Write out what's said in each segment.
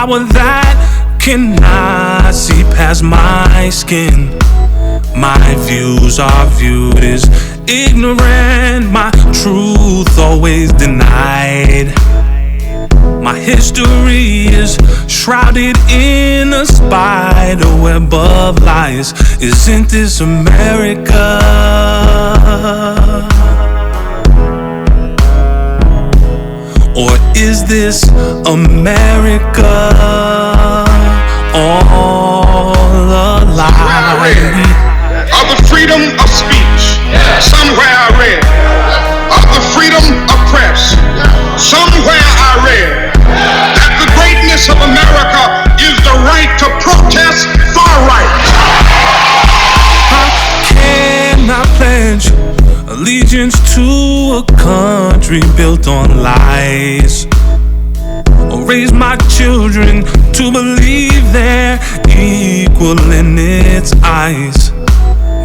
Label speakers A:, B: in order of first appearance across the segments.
A: power that cannot see past my skin. My views are viewed as ignorant, my truth always denied. My history is shrouded in a spider web of lies. Isn't this America? Or is this America all a lie?
B: Of the freedom of speech, somewhere I read. Of the freedom of press, somewhere I read that the greatness of America is the right to protest far right.
A: How can I pledge allegiance to a country built on lies? Or raise my children to believe they're equal in its eyes?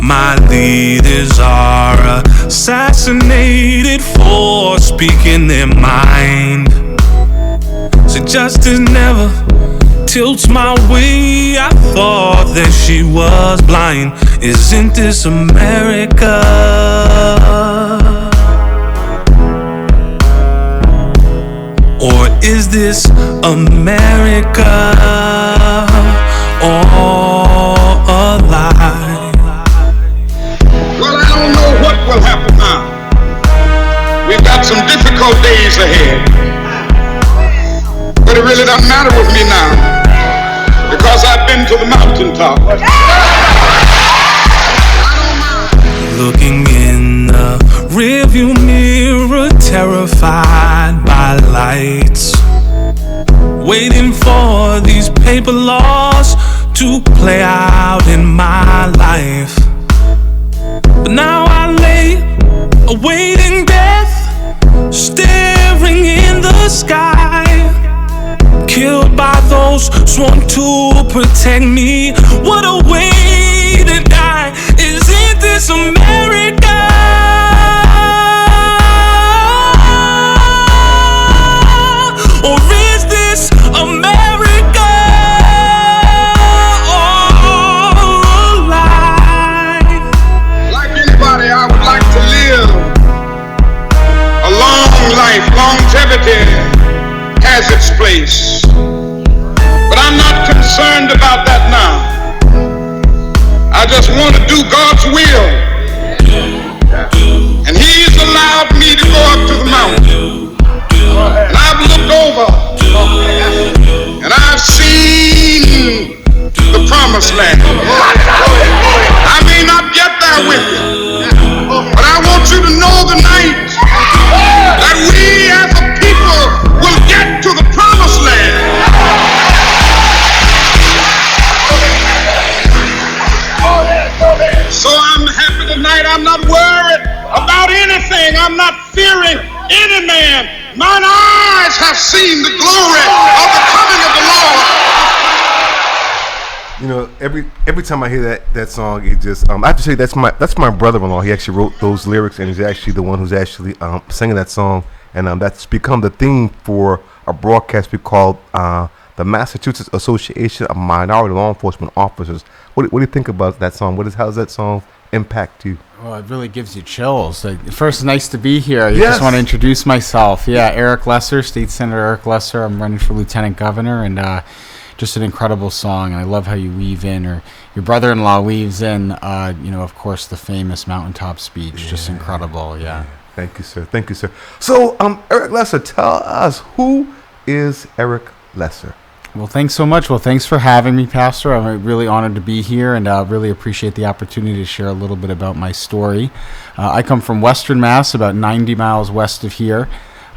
A: My leaders are assassinated for speaking their mind. So justice never tilts my way. I thought that she was blind. Isn't this America? Or is this America all a lie?
B: Well, I don't know what will happen now. We've got some difficult days ahead. But it really doesn't matter with me now, because I've been to the mountaintop.
A: Looking in the rearview mirror, terrified by lights, waiting for these paper laws to play out in my life. But now I lay awaiting death, staring in the sky, killed by those sworn to protect me. What a way to die. Isn't this America? Or is this America all a lie?
B: Like anybody, I would like to live a long life. Longevity has its place, but I'm not concerned about that now. I just want to do God's will, and He's allowed me to go up to the mountain, and I've looked over and I've seen the promised land. I may not get there with you, but I want you to know tonight that we as a people will get to the promised land. So I'm happy tonight. I'm not worried about anything. I'm not fearing any man. Mine eyes have seen the glory of the coming of the Lord.
C: You know, every time I hear that song, it just I have to say that's my brother-in-law. He actually wrote those lyrics, and he's actually the one who's actually singing that song. And that's become the theme for a broadcast we called the Massachusetts Association of Minority Law Enforcement Officers. What do you think about that song? How does that song impact you?
D: Well, it really gives you chills. First, nice to be here. I
C: Yes.
D: just want to introduce myself. Yeah, Eric Lesser, State Senator Eric Lesser. I'm running for Lieutenant Governor, and just an incredible song. And I love how you weave in, or your brother-in-law weaves in, of course, the famous mountaintop speech. Just incredible, yeah.
C: Thank you, sir. Thank you, sir. So, Eric Lesser, tell us, who is Eric Lesser?
D: Well, thanks so much. Well, thanks for having me, Pastor. I'm really honored to be here, and really appreciate the opportunity to share a little bit about my story. I come from Western Mass, about 90 miles west of here.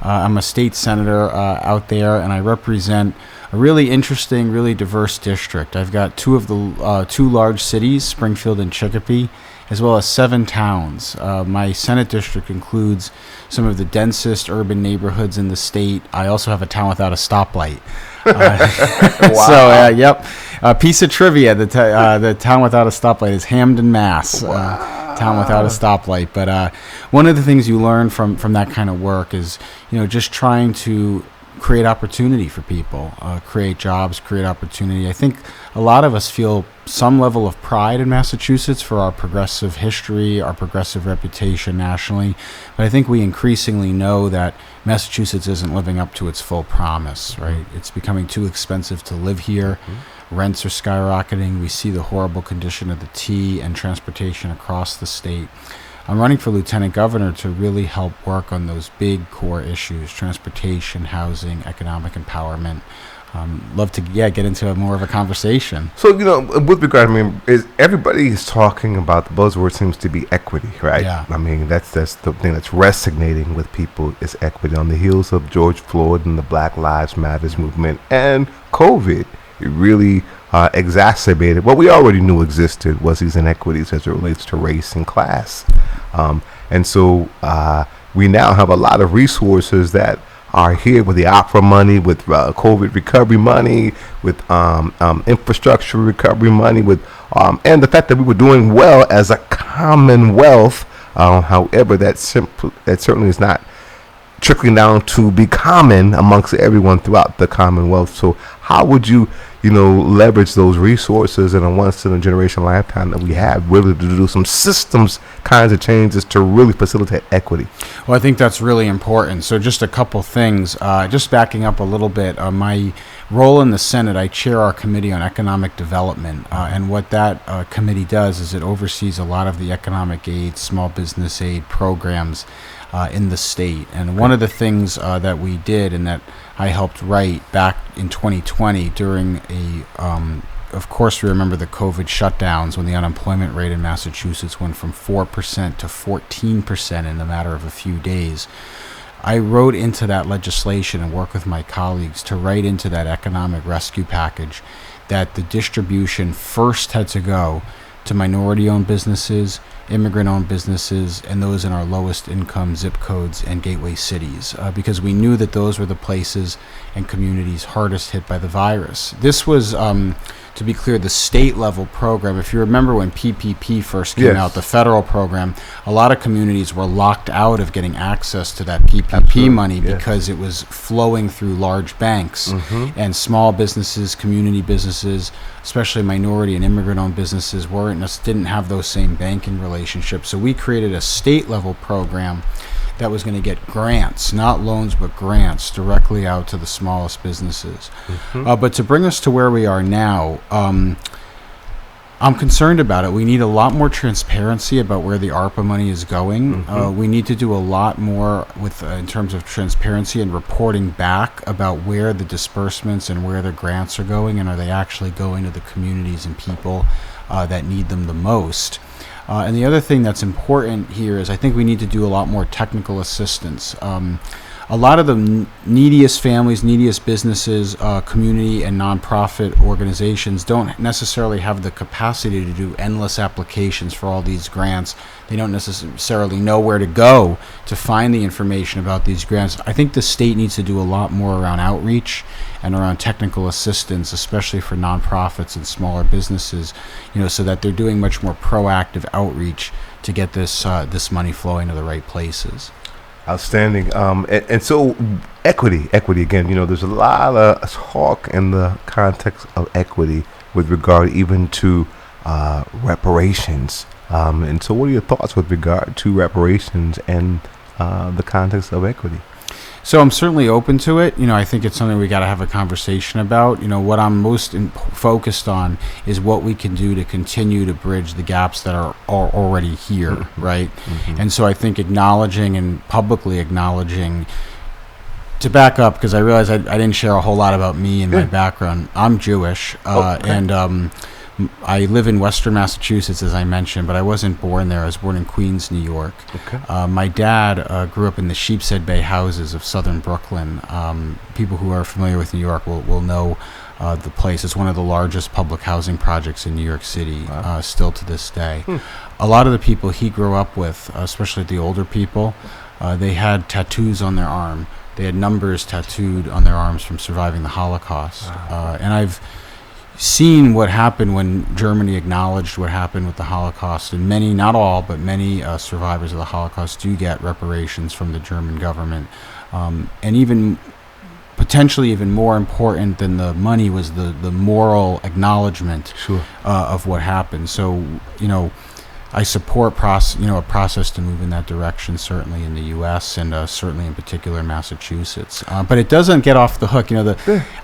D: I'm a state senator out there, and I represent a really interesting, really diverse district. I've got two large cities, Springfield and Chicopee, as well as 7 towns. My Senate district includes some of the densest urban neighborhoods in the state. I also have a town without a stoplight.
C: Wow.
D: So, yep. Piece of trivia: the town without a stoplight is Hamden, Mass.
C: Wow.
D: Town without a stoplight. But one of the things you learn from that kind of work is, just trying to create opportunity for people, create jobs, create opportunity. I think a lot of us feel some level of pride in Massachusetts for our progressive history, our progressive reputation nationally. But I think we increasingly know that Massachusetts isn't living up to its full promise, right? It's becoming too expensive to live here. Rents are skyrocketing. We see the horrible condition of the T and transportation across the state. I'm running for lieutenant governor to really help work on those big core issues: transportation, housing, economic empowerment. Love to get into more of a conversation.
C: So, with regard, everybody is talking about, the buzzword seems to be equity, right?
D: Yeah.
C: That's the thing that's resonating with people, is equity. On the heels of George Floyd and the Black Lives Matters movement and COVID, it really exacerbated what we already knew existed, was these inequities as it relates to race and class. And so we now have a lot of resources that are here, with the opera money, with COVID recovery money, with infrastructure recovery money, with and the fact that we were doing well as a commonwealth. However, that certainly is not trickling down to be common amongst everyone throughout the commonwealth. So how would you leverage those resources in a once-in-a-generation lifetime that we have, really, to do some systems kinds of changes to really facilitate equity?
D: Well, I think that's really important. So just a couple things, just backing up a little bit. My role in the Senate, I chair our Committee on Economic Development, and what that committee does is it oversees a lot of the economic aid, small business aid programs in the state. And one of the things that we did, and that I helped write back in 2020 during of course, we remember the COVID shutdowns, when the unemployment rate in Massachusetts went from 4% to 14% in a matter of a few days. I wrote into that legislation and worked with my colleagues to write into that economic rescue package that the distribution first had to go to minority-owned businesses, immigrant-owned businesses, and those in our lowest income zip codes and gateway cities, because we knew that those were the places and communities hardest hit by the virus. This was, to be clear, the state-level program. If you remember when PPP first came out, the federal program, a lot of communities were locked out of getting access to that PPP money because it was flowing through large banks, and small businesses, community businesses, especially minority and immigrant-owned businesses, didn't have those same banking relationships. So we created a state-level program that was going to get grants, not loans, but grants directly out to the smallest businesses. But to bring us to where we are now, I'm concerned about it. We need a lot more transparency about where the ARPA money is going. We need to do a lot more with in terms of transparency and reporting back about where the disbursements and where the grants are going, and are they actually going to the communities and people that need them the most. And the other thing that's important here is I think we need to do a lot more technical assistance. A lot of the neediest families, neediest businesses, community and nonprofit organizations don't necessarily have the capacity to do endless applications for all these grants. They don't necessarily know where to go to find the information about these grants. I think the state needs to do a lot more around outreach and around technical assistance, especially for nonprofits and smaller businesses, so that they're doing much more proactive outreach to get this money flowing to the right places.
C: Outstanding. And so equity again, there's a lot of talk in the context of equity with regard even to reparations. And so what are your thoughts with regard to reparations and the context of equity?
D: So I'm certainly open to it. I think it's something we got to have a conversation about. What I'm most focused on is what we can do to continue to bridge the gaps that are already here, right? And so I think acknowledging and publicly acknowledging, to back up, because I realize I didn't share a whole lot about me and my background. I'm Jewish, and I live in Western Massachusetts, as I mentioned, but I wasn't born there. I was born in Queens, New York. My dad grew up in the Sheepshead Bay houses of southern Brooklyn. People who are familiar with New York will know the place. It's one of the largest public housing projects in New York City, still to this day. A lot of the people he grew up with, especially the older people, they had tattoos on their arm. They had numbers tattooed on their arms from surviving the Holocaust. And I've seen what happened when Germany acknowledged what happened with the Holocaust, and many, not all, but many survivors of the Holocaust do get reparations from the German government. And even potentially even more important than the money was the moral acknowledgement of what happened. So, I support a process to move in that direction, certainly in the U.S. and certainly in particular in Massachusetts. But it doesn't get off the hook.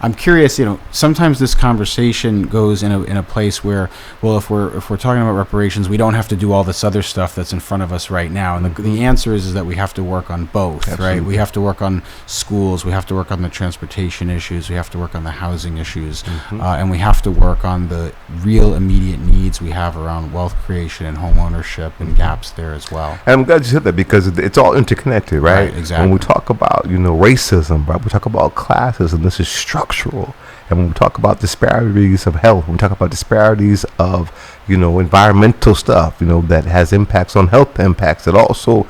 D: I'm curious. Sometimes this conversation goes in a place where, well, if we're talking about reparations, we don't have to do all this other stuff that's in front of us right now. And the answer is that we have to work on both. Absolutely. Right? We have to work on schools. We have to work on the transportation issues. We have to work on the housing issues, and we have to work on the real immediate needs we have around wealth creation and home ownership and gaps there as well.
C: And I'm glad you said that because it's all interconnected, right?
D: Exactly.
C: When we talk about, racism, right? We talk about classism. This is structural. And when we talk about disparities of health, when we talk about disparities of, environmental stuff, that has impacts on health impacts, and also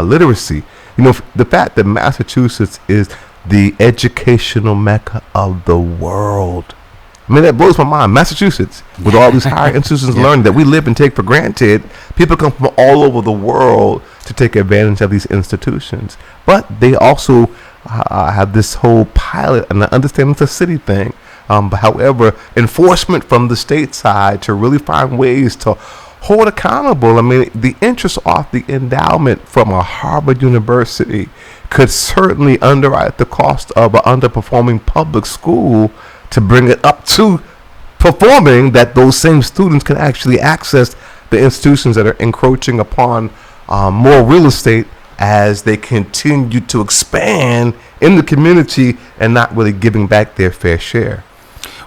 C: literacy. The fact that Massachusetts is the educational mecca of the world. I mean, that blows my mind. Massachusetts, with all these higher institutions learning that we live and take for granted, people come from all over the world to take advantage of these institutions. But they also have this whole pilot, and I understand it's a city thing. But however, enforcement from the state side to really find ways to hold accountable. I mean, the interest off the endowment from a Harvard University could certainly underwrite the cost of an underperforming public school to bring it up to performing, that those same students can actually access the institutions that are encroaching upon more real estate as they continue to expand in the community and not really giving back their fair share.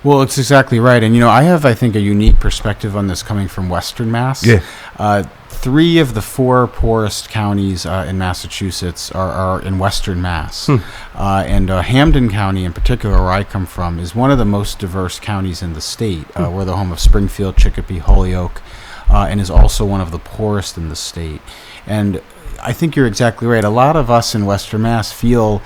D: Well, it's exactly right. And, I have, I think, a unique perspective on this coming from Western Mass.
C: Yeah.
D: 3 of the 4 poorest counties in Massachusetts are in Western Mass. And Hampden County, in particular, where I come from, is one of the most diverse counties in the state. We're the home of Springfield, Chicopee, Holyoke, and is also one of the poorest in the state. And I think you're exactly right. A lot of us in Western Mass feel,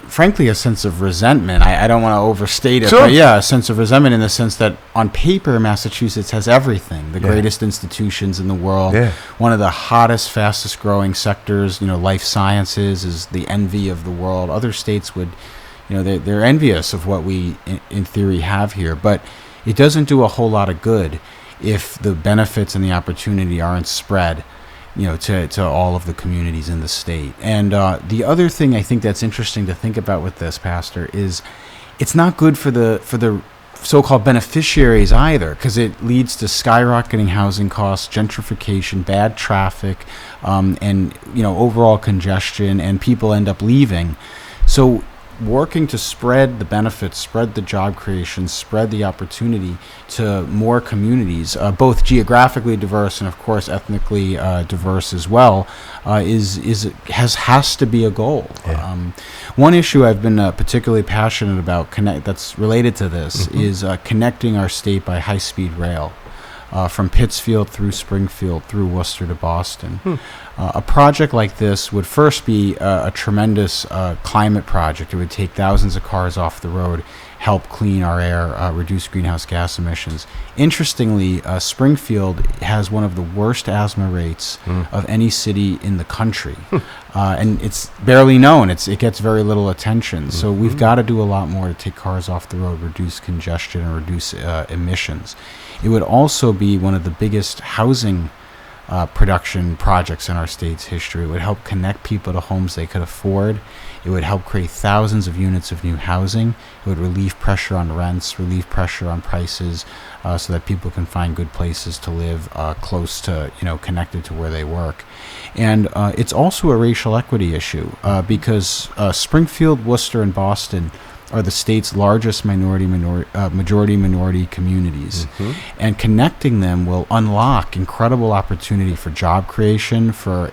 D: frankly, a sense of resentment. I don't want to overstate it, but a sense of resentment in the sense that on paper, Massachusetts has everything, the greatest institutions in the world, one of the hottest, fastest growing sectors, life sciences is the envy of the world. Other states would, they're envious of what we in theory have here, but it doesn't do a whole lot of good if the benefits and the opportunity aren't spread to all of the communities in the state. And the other thing I think that's interesting to think about with this, Pastor, is it's not good for the so-called beneficiaries either, because it leads to skyrocketing housing costs, gentrification, bad traffic, and overall congestion, and people end up leaving. So working to spread the benefits, spread the job creation, spread the opportunity to more communities, both geographically diverse and of course ethnically diverse as well, has to be a goal. One issue I've been particularly passionate about that's related to this is connecting our state by high-speed rail. From Pittsfield through Springfield through Worcester to Boston. A project like this would first be a tremendous climate project. It would take thousands of cars off the road, help clean our air, reduce greenhouse gas emissions. Interestingly, Springfield has one of the worst asthma rates of any city in the country. And it's barely known. It gets very little attention. So we've got to do a lot more to take cars off the road, reduce congestion, and reduce emissions. It would also be one of the biggest housing production projects in our state's history. It would help connect people to homes they could afford. It would help create thousands of units of new housing. It would relieve pressure on rents, relieve pressure on prices, so that people can find good places to live close to, connected to where they work. And it's also a racial equity issue because Springfield, Worcester, and Boston are the state's largest majority minority communities, and connecting them will unlock incredible opportunity for job creation, for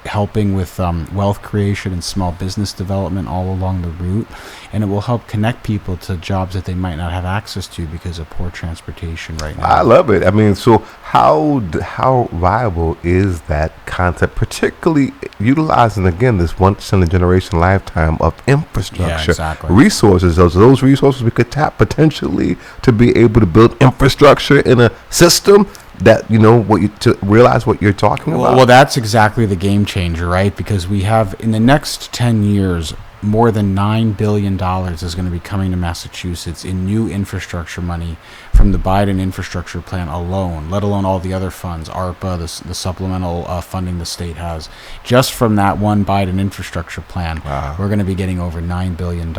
D: helping with wealth creation and small business development all along the route, and it will help connect people to jobs that they might not have access to because of poor transportation right now.
C: I love it. I mean, so how viable is that concept, particularly utilizing again this once in a generation lifetime of infrastructure, resources? Those resources we could tap potentially to be able to build infrastructure in a system that to realize what you're talking about.
D: Well, that's exactly the game changer, right? Because we have in the next 10 years more than $9 billion is going to be coming to Massachusetts in new infrastructure money from the Biden infrastructure plan alone, let alone all the other funds, ARPA, the supplemental funding the state has. Just from that one Biden infrastructure plan, we're going to be getting over $9 billion.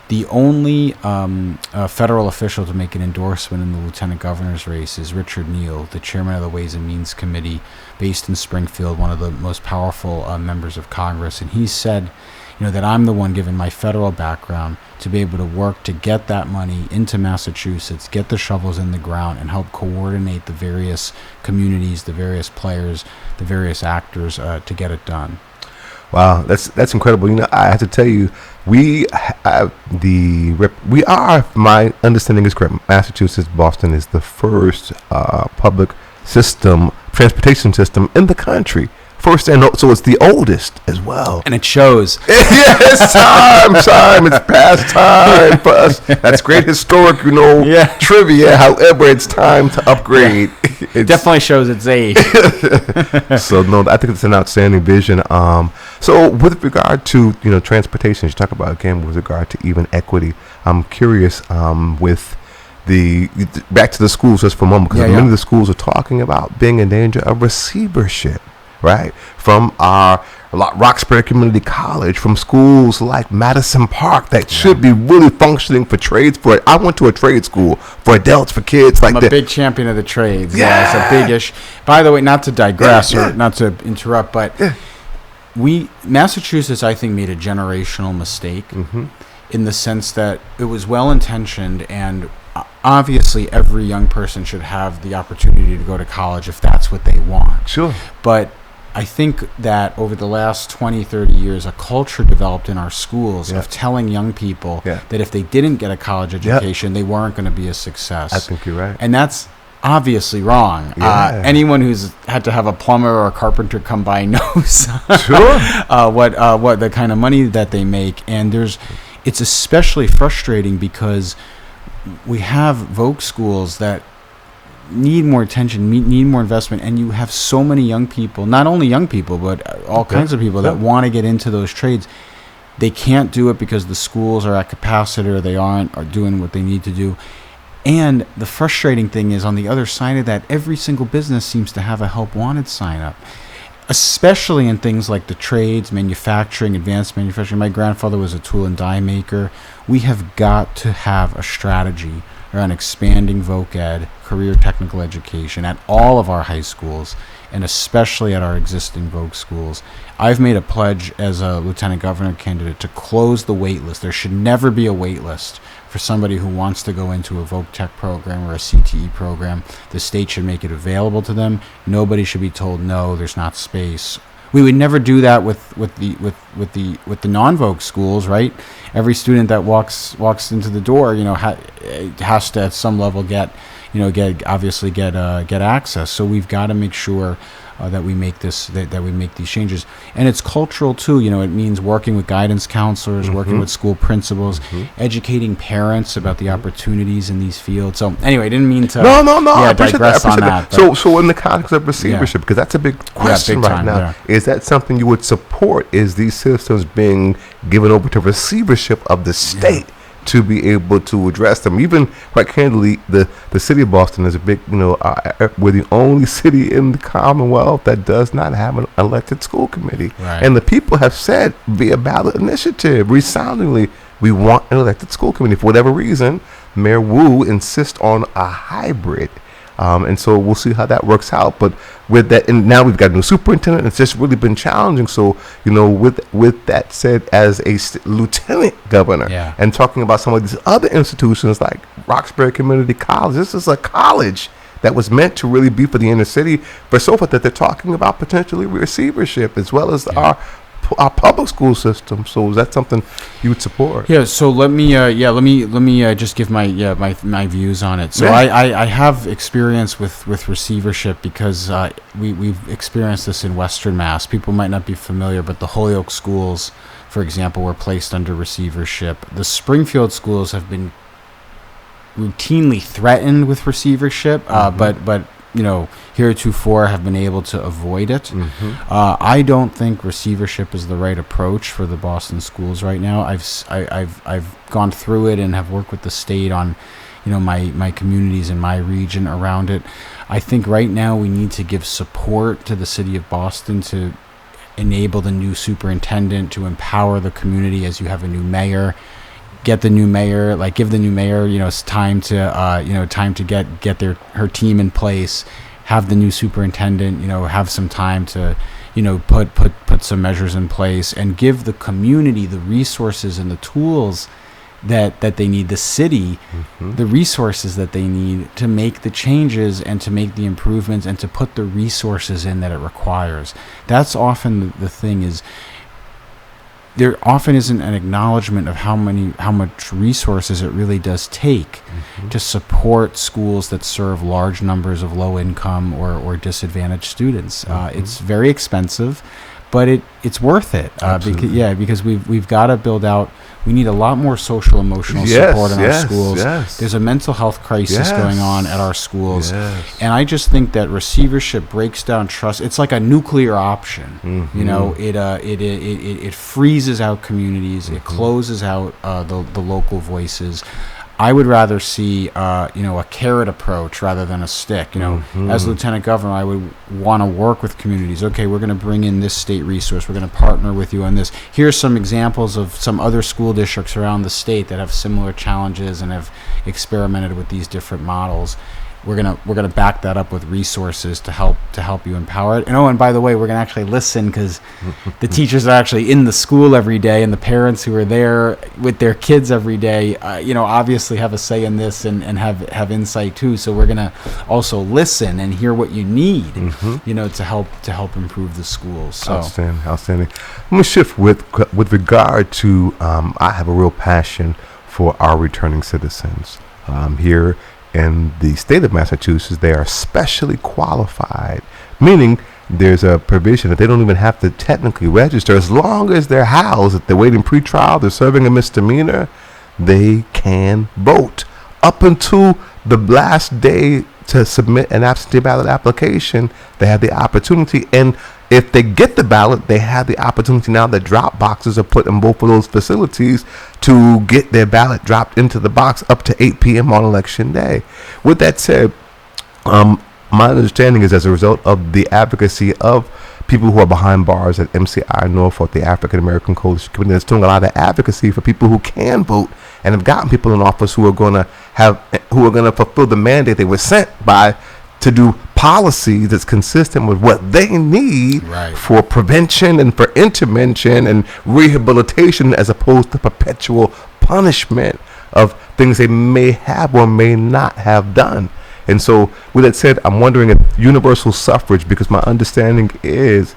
D: The only federal official to make an endorsement in the lieutenant governor's race is Richard Neal, the chairman of the Ways and Means Committee based in Springfield, one of the most powerful members of Congress. And he said, that I'm the one, given my federal background, to be able to work to get that money into Massachusetts, get the shovels in the ground, and help coordinate the various communities, the various players, the various actors to get it done.
C: Wow, that's incredible. I have to tell you, we are, my understanding is correct, Massachusetts, Boston is the first public transportation system in the country. First, and so it's the oldest as well.
D: And it shows.
C: Yeah, it's time. It's past time for us. That's great historic, trivia. However, it's time to upgrade.
D: It definitely shows its age.
C: So, no, I think it's an outstanding vision. So, with regard to, transportation, you talk about, again, with regard to even equity, I'm curious with back to the schools just for a moment, because many of the schools are talking about being in danger of receivership. Right, from our Roxbury Community College, from schools like Madison Park that should be really functioning for trades. I went to a trade school for adults, for kids.
D: I'm a big champion of the trades. Yeah, it's a big issue. By the way, not to digress or not to interrupt, but Massachusetts, I think, made a generational mistake in the sense that it was well intentioned, and obviously every young person should have the opportunity to go to college if that's what they want.
C: Sure,
D: but I think that over the last 20, 30 years, a culture developed in our schools of telling young people that if they didn't get a college education, they weren't going to be a success.
C: I think you're right.
D: And that's obviously wrong. Anyone who's had to have a plumber or a carpenter come by knows what the kind of money that they make. And it's especially frustrating because we have Voc schools that need more attention, need more investment, and you have so many young people, not only young people, but all kinds of people that want to get into those trades. They can't do it because the schools are at capacity, or they are doing what they need to do. And the frustrating thing is, on the other side of that, every single business seems to have a help wanted sign up, especially in things like the trades, manufacturing, advanced manufacturing. My grandfather was a tool and die maker. We have got to have a strategy around expanding voc ed, career technical education at all of our high schools, and especially at our existing voc schools. I've made a pledge as a lieutenant governor candidate to close the wait list. There should never be a wait list for somebody who wants to go into a voc tech program or a CTE program. The state should make it available to them. Nobody should be told, no, there's not space. We would never do that with the non-voc schools, right? Every student that walks into the door, has to at some level get access. So we've got to make sure that we make these changes, and it's cultural too. It means working with guidance counselors, working with school principals, educating parents about the opportunities in these fields. So anyway, I didn't mean to
C: I
D: digress on that.
C: So in the context of receivership, because that's a big question right now, is that something you would support? Is these systems being given over to receivership of the state to be able to address them? Even quite candidly, the city of Boston is a big, we're the only city in the Commonwealth that does not have an elected school committee.
D: Right.
C: And the people have said via ballot initiative resoundingly, we want an elected school committee. For whatever reason, Mayor Wu insists on a hybrid. And so we'll see how that works out. But with that, and now we've got a new superintendent, it's just really been challenging. So, with that said, as a lieutenant governor and talking about some of these other institutions like Roxbury Community College, this is a college that was meant to really be for the inner city, but so forth, that they're talking about potentially receivership as well as our public school system. So is that something you would support?
D: Yeah. So let me just give my views on it. So I have experience with receivership because we've experienced this in Western Mass. People might not be familiar, but the Holyoke schools, for example, were placed under receivership. The Springfield schools have been routinely threatened with receivership, but heretofore have been able to avoid it. I don't think receivership is the right approach for the Boston schools right now. I've gone through it and have worked with the state on, my communities in my region around it. I think right now we need to give support to the city of Boston to enable the new superintendent, to empower the community as you have a new mayor. Get the new mayor, give the new mayor, time to get her team in place. Have the new superintendent, have some time to, put some measures in place, and give the community the resources and the tools that they need, the city, the resources that they need to make the changes and to make the improvements and to put the resources in that it requires. That's often the thing is, there often isn't an acknowledgement of how much resources it really does take to support schools that serve large numbers of low income or disadvantaged students. It's very expensive, but it's worth it. Because we've got to build out. We need a lot more social emotional support in our schools. There's a mental health crisis going on at our schools, and I just think that receivership breaks down trust. It's like a nuclear option. It freezes out communities. It closes out the local voices. I would rather see, a carrot approach rather than a stick. As lieutenant governor, I would want to work with communities. Okay, we're going to bring in this state resource. We're going to partner with you on this. Here's some examples of some other school districts around the state that have similar challenges and have experimented with these different models. We're gonna back that up with resources to help you empower it. And by the way, we're gonna actually listen, because the teachers are actually in the school every day, and the parents who are there with their kids every day, obviously have a say in this and have insight too. So we're gonna also listen and hear what you need, to help improve the schools. So.
C: Outstanding. I'm gonna shift with regard to. I have a real passion for our returning citizens here. In the state of Massachusetts, they are specially qualified, meaning there's a provision that they don't even have to technically register. As long as they're housed, if they're waiting pre-trial, they're serving a misdemeanor, they can vote. Up until the last day to submit an absentee ballot application, they have the opportunity. And if they get the ballot, they have the opportunity now that drop boxes are put in both of those facilities to get their ballot dropped into the box up to 8 p.m. on election day. With that said, my understanding is as a result of the advocacy of people who are behind bars at MCI Norfolk, the African American Coalition Committee, that's doing a lot of advocacy for people who can vote and have gotten people in office who are going to fulfill the mandate they were sent by to do policy that's consistent with what they need for prevention and for intervention and rehabilitation, as opposed to perpetual punishment of things they may have or may not have done. And so with that said, I'm wondering if universal suffrage, because my understanding is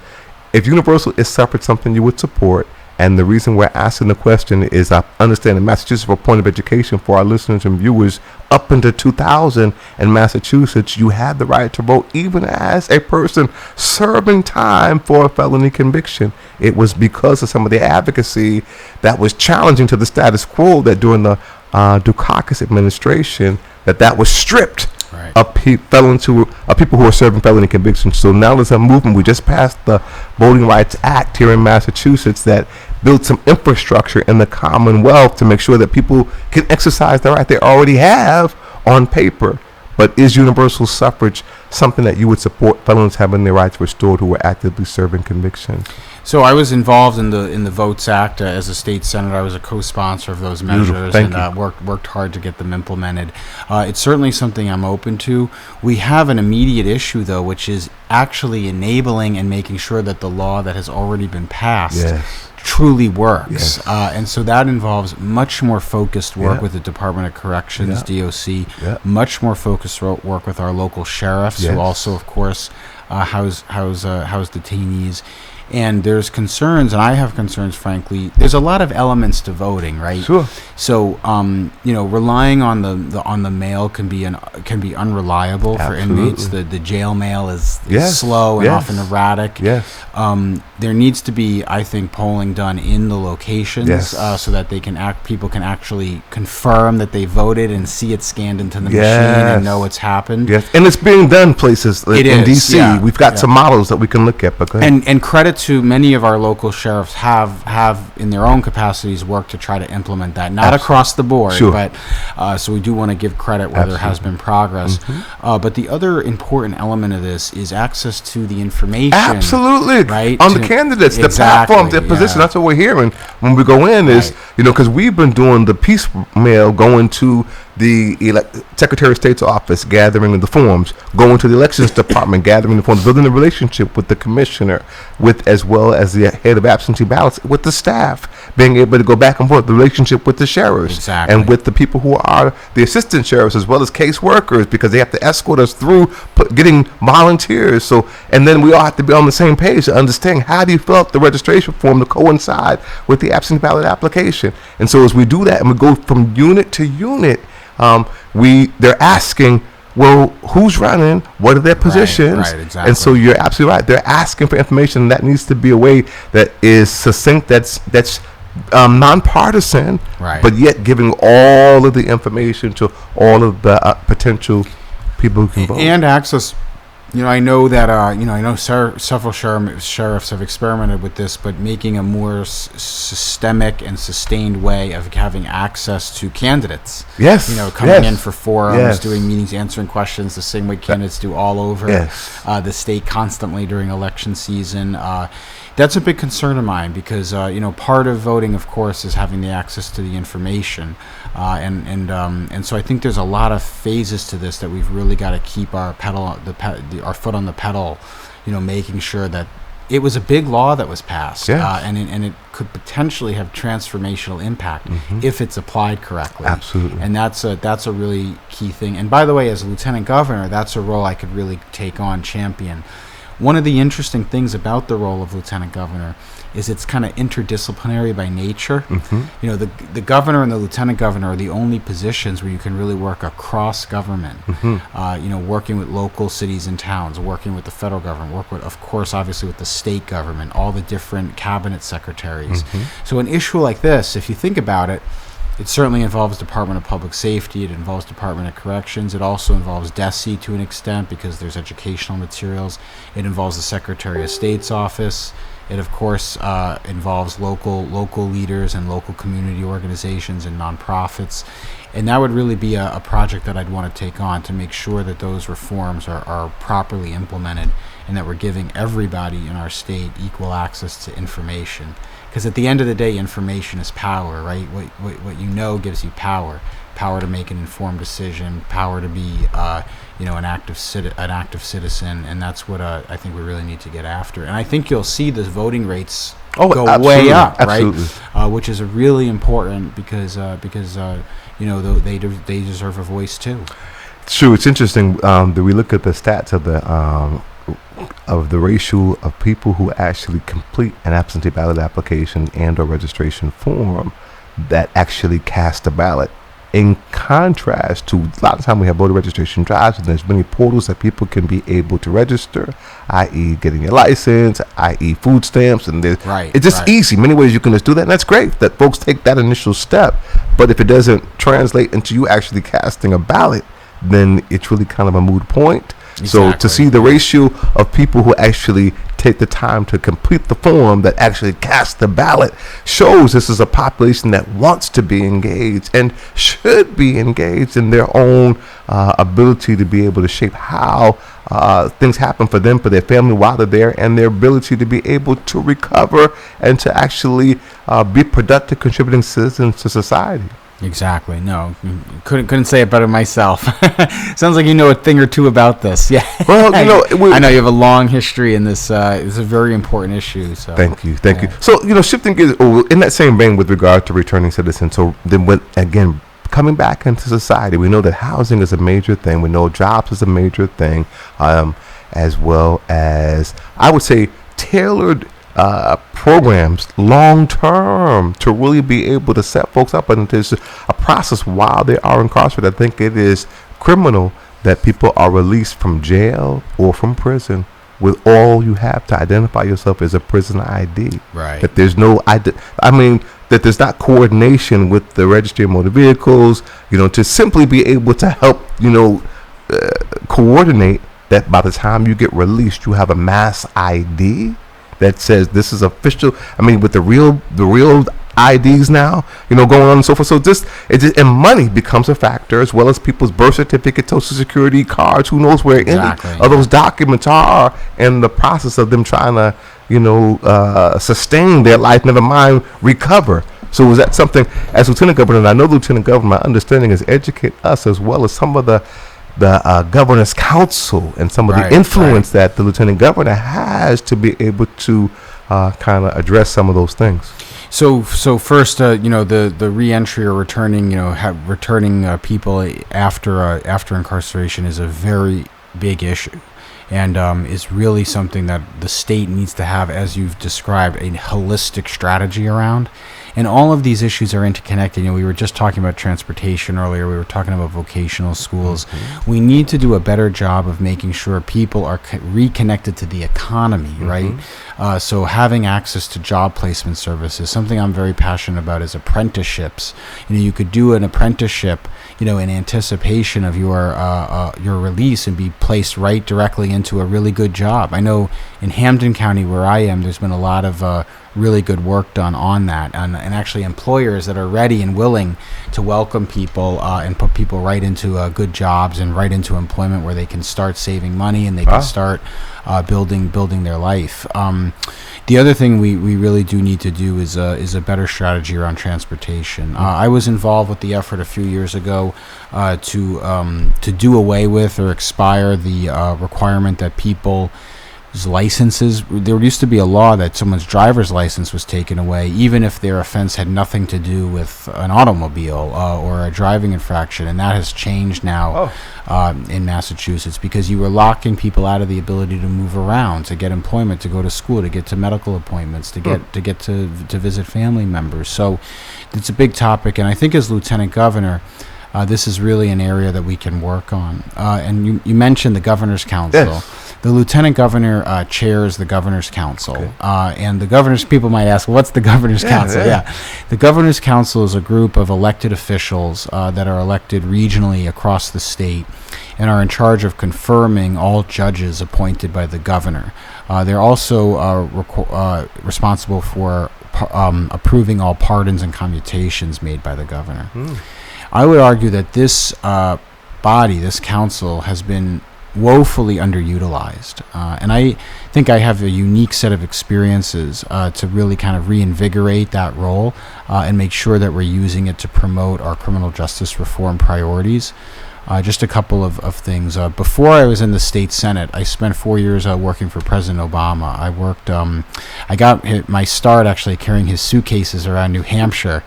C: if universal is suffrage something you would support. And the reason we're asking the question is I understand in Massachusetts, for a point of education for our listeners and viewers, up until 2000 in Massachusetts, you had the right to vote even as a person serving time for a felony conviction. It was because of some of the advocacy that was challenging to the status quo that during the Dukakis administration, that was stripped of felons people who are serving felony convictions. So now there's a movement. We just passed the Voting Rights Act here in Massachusetts that built some infrastructure in the Commonwealth to make sure that people can exercise the right they already have on paper. But is universal suffrage something that you would support, felons having their rights restored who are actively serving convictions?
D: So I was involved in the Votes Act as a state senator. I was a co-sponsor of those measures and worked hard to get them implemented. It's certainly something I'm open to. We have an immediate issue, though, which is actually enabling and making sure that the law that has already been passed truly works. And so that involves much more focused work with the Department of Corrections, DOC, much more focused work with our local sheriffs, who also, of course, house detainees. And there's concerns, and I have concerns, frankly. There's a lot of elements to voting, right?
C: Sure.
D: So, relying on the mail can be unreliable for inmates. The jail mail is slow and often erratic.
C: Yes.
D: There needs to be, I think, polling done in the locations so that people can actually confirm that they voted and see it scanned into the machine and know it's happened.
C: Yes, and it's being done places in D.C.
D: Yeah.
C: We've got some models that we can look at. But go ahead.
D: And credit to many of our local sheriffs have in their own capacities worked to try to implement that. Not across the board, but so we do want to give credit where there has been progress. But the other important element of this is access to the information.
C: Absolutely,
D: right?
C: On the candidates, the platform, their position. That's what we're hearing when we go in. Is because we've been doing the piecemeal, going to the Secretary of State's office, gathering the forms, going to the elections department, gathering the forms, building a relationship with the commissioner, with as well as the head of absentee ballots, with the staff, being able to go back and forth, the relationship with the sheriffs, and with the people who are the assistant sheriffs, as well as case workers, because they have to escort us through getting volunteers. So, and then we all have to be on the same page to understand how do you fill out the registration form to coincide with the absentee ballot application. And so as we do that and we go from unit to unit, they're asking, well, who's running? What are their positions?
D: Right, exactly.
C: And so you're absolutely right. They're asking for information that needs to be a way that is succinct, that's nonpartisan, but yet giving all of the information to all of the potential people who can vote.
D: And access. I know that I know several sheriffs have experimented with this, but making a more systemic and sustained way of having access to candidates.
C: Yes.
D: Coming in for forums, doing meetings, answering questions the same way candidates do all over the state constantly during election season. That's a big concern of mine because part of voting, of course, is having the access to the information, and so I think there's a lot of phases to this that we've really got to keep our our foot on the pedal, making sure that it was a big law that was passed, and it could potentially have transformational impact if it's applied correctly.
C: Absolutely,
D: and that's a really key thing. And by the way, as a lieutenant governor, that's a role I could really take on, champion. One of the interesting things about the role of lieutenant governor is it's kind of interdisciplinary by nature. The governor and the lieutenant governor are the only positions where you can really work across government. Working with local cities and towns, working with the federal government, work with, of course, obviously with the state government, all the different cabinet secretaries. So an issue like this, if you think about it, it certainly involves Department of Public Safety. It involves Department of Corrections. It also involves DESE to an extent because there's educational materials. It involves the Secretary of State's office. It, of course, involves local leaders and local community organizations and nonprofits. And that would really be a project that I'd want to take on to make sure that those reforms are properly implemented and that we're giving everybody in our state equal access to information. Because at the end of the day, information is power, right? What gives you power. Power to make an informed decision, power to be, an active citizen, and that's what I think we really need to get after. And I think you'll see the voting rates go way up, right? Which is really important because they deserve a voice too.
C: True. It's interesting that we look at the stats of the ratio of people who actually complete an absentee ballot application and or registration form that actually cast a ballot. In contrast to a lot of time we have voter registration drives and there's many portals that people can be able to register, i.e. getting your license, i.e. food stamps, and it's just easy. Many ways you can just do that, and that's great that folks take that initial step. But if it doesn't translate into you actually casting a ballot, then it's really kind of a moot point. So to see the ratio of people who actually take the time to complete the form that actually cast the ballot shows this is a population that wants to be engaged and should be engaged in their own ability to be able to shape how things happen for them, for their family while they're there, and their ability to be able to recover and to actually be productive, contributing citizens to society.
D: Exactly. No, couldn't say it better myself. Sounds like you know a thing or two about this. Yeah.
C: Well,
D: I know you have a long history in this. It's a very important issue. So
C: thank you. So shifting gears in that same vein with regard to returning citizens. So then, again, coming back into society, we know that housing is a major thing. We know jobs is a major thing, as well as I would say tailored programs long term to really be able to set folks up, and there's a process while they are incarcerated. I think it is criminal that people are released from jail or from prison with all you have to identify yourself as a prison ID.
D: Right.
C: That there's no that there's not coordination with the registry of motor vehicles, to simply be able to help, coordinate that by the time you get released, you have a mass ID that says this is official. With the real IDs now, going on and so forth. So and money becomes a factor, as well as people's birth certificate, social security cards. Who knows where any of those documents are, and the process of them trying to, sustain their life, never mind recover. So is that something, as Lieutenant Governor, and I know Lieutenant Governor, my understanding is educate us as well as some of the Governor's Council and some of the influence that the Lieutenant Governor has to be able to kind of address some of those things.
D: So first, the reentry or returning, returning people after incarceration is a very big issue, and is really something that the state needs to have, as you've described, a holistic strategy around. And all of these issues are interconnected. We were just talking about transportation earlier. We were talking about vocational schools. Mm-hmm. We need to do a better job of making sure people are reconnected to the economy, right? So having access to job placement services, something I'm very passionate about, is apprenticeships. You could do an apprenticeship, in anticipation of your release, and be placed right directly into a really good job. I know in Hampden County, where I am, there's been a lot of really good work done on that, and actually employers that are ready and willing to welcome people and put people right into good jobs and right into employment where they can start saving money and they can start building their life. The other thing we really do need to do is a better strategy around transportation. I was involved with the effort a few years ago to do away with or expire the requirement that people's licenses. There used to be a law that someone's driver's license was taken away, even if their offense had nothing to do with an automobile or a driving infraction, and that has changed now in Massachusetts, because you were locking people out of the ability to move around, to get employment, to go to school, to get to medical appointments, to get to visit family members. So it's a big topic, and I think as Lieutenant Governor, this is really an area that we can work on. And you mentioned the Governor's Council. Yes. The Lieutenant Governor chairs the Governor's Council. Okay. And the Governor's, people might ask, well, what's the Governor's Council? Yeah. The Governor's Council is a group of elected officials that are elected regionally across the state and are in charge of confirming all judges appointed by the Governor. They're also responsible for approving all pardons and commutations made by the Governor. I would argue that this body, this council, has been woefully underutilized. And I think I have a unique set of experiences to really kind of reinvigorate that role and make sure that we're using it to promote our criminal justice reform priorities. Just a couple of things. Before I was in the state Senate, I spent 4 years working for President Obama. I worked, I got my start actually carrying his suitcases around New Hampshire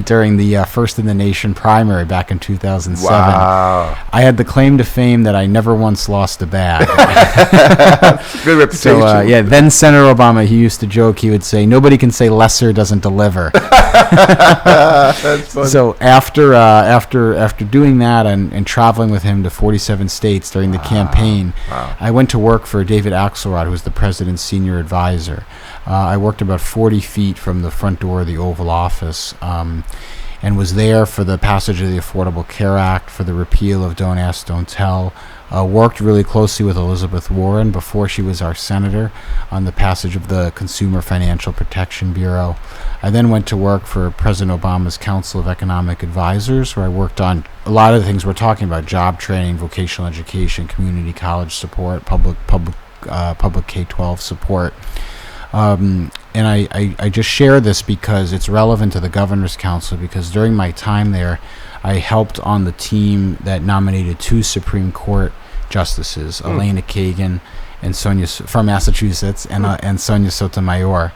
D: during the First in the Nation primary back in 2007. Wow. I had the claim to fame that I never once lost a bag.
C: Good reputation.
D: So, then Senator Obama, he used to joke, he would say, nobody can say lesser doesn't deliver.
C: That's funny.
D: So after doing that and traveling with him to 47 states during the campaign, I went to work for David Axelrod, who was the president's senior advisor. I worked about 40 feet from the front door of the Oval Office and was there for the passage of the Affordable Care Act, for the repeal of Don't Ask, Don't Tell. Worked really closely with Elizabeth Warren before she was our senator on the passage of the Consumer Financial Protection Bureau. I then went to work for President Obama's Council of Economic Advisors, where I worked on a lot of the things we're talking about: job training, vocational education, community college support, public K-12 support. And I just share this because it's relevant to the Governor's Council, because during my time there, I helped on the team that nominated 2 Supreme Court justices, Elena Kagan and from Massachusetts, and Sonia Sotomayor.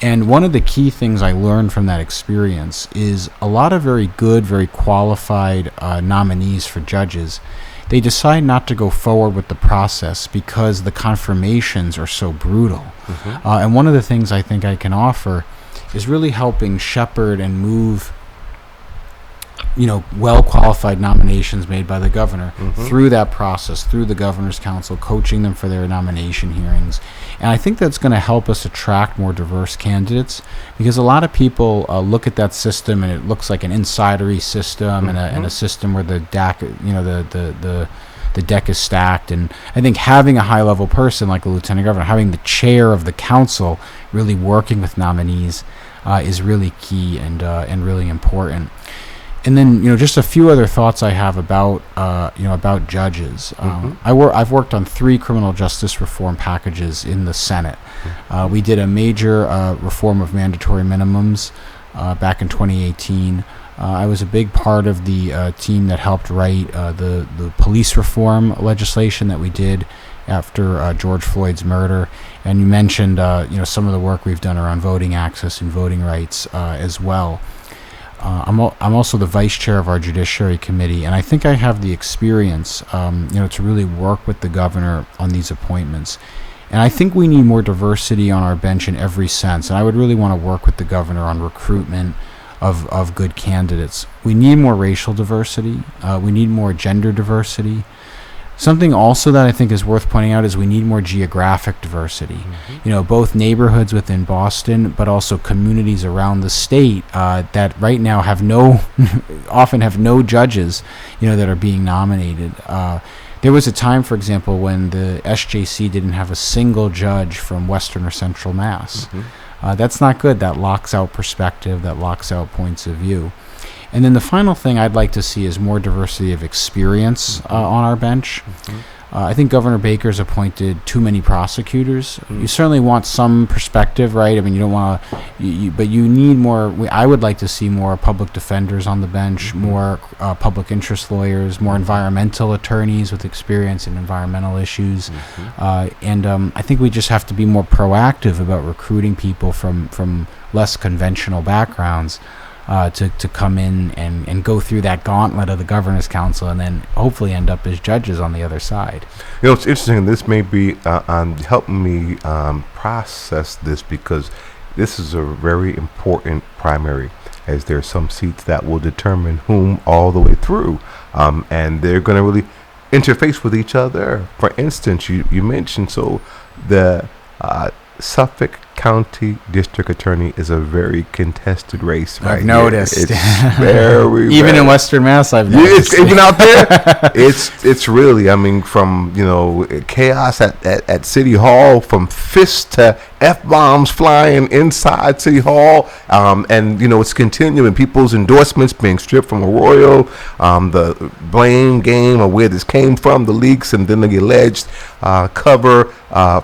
D: And one of the key things I learned from that experience is a lot of very good, very qualified nominees for judges. they decide not to go forward with the process because the confirmations are so brutal. And one of the things I think I can offer is really helping shepherd and move, well-qualified nominations made by the governor through that process, through the governor's council, coaching them for their nomination hearings. And I think that's going to help us attract more diverse candidates, because a lot of people look at that system and it looks like an insidery system and a system where the deck, the deck is stacked. And I think having a high-level person like a lieutenant governor, having the chair of the council really working with nominees is really key and really important. And then, just a few other thoughts I have about, about judges. I've worked on 3 criminal justice reform packages in the Senate. We did a major reform of mandatory minimums back in 2018. I was a big part of the team that helped write the police reform legislation that we did after George Floyd's murder. And you mentioned, some of the work we've done around voting access and voting rights as well. I'm also the vice chair of our Judiciary Committee, and I think I have the experience, to really work with the governor on these appointments. And I think we need more diversity on our bench in every sense, and I would really want to work with the governor on recruitment of good candidates. We need more racial diversity. We need more gender diversity. Something also that I think is worth pointing out is we need more geographic diversity. Both neighborhoods within Boston, but also communities around the state that right now often have no judges, that are being nominated. There was a time, for example, when the SJC didn't have a single judge from Western or Central Mass. That's not good. That locks out perspective. That locks out points of view. And then the final thing I'd like to see is more diversity of experience on our bench. I think Governor Baker's appointed too many prosecutors. You certainly want some perspective, right? I mean, you don't want to, but you need more. I would like to see more public defenders on the bench, more public interest lawyers, more environmental attorneys with experience in environmental issues. And I think we just have to be more proactive about recruiting people from less conventional backgrounds. To come in and go through that gauntlet of the Governor's Council and then hopefully end up as judges on the other side.
C: It's interesting. This may be helping me process this, because this is a very important primary, as there are some seats that will determine whom all the way through. And they're going to really interface with each other. For instance, you mentioned, the Suffolk County District Attorney is a very contested race, right?
D: I've noticed.
C: It's very
D: even in Western Mass, I've noticed.
C: Even out there, it's really, from chaos at City Hall, from fists to F-bombs flying inside City Hall, and it's continuing. People's endorsements being stripped from Arroyo, the blame game of where this came from, the leaks, and then the alleged cover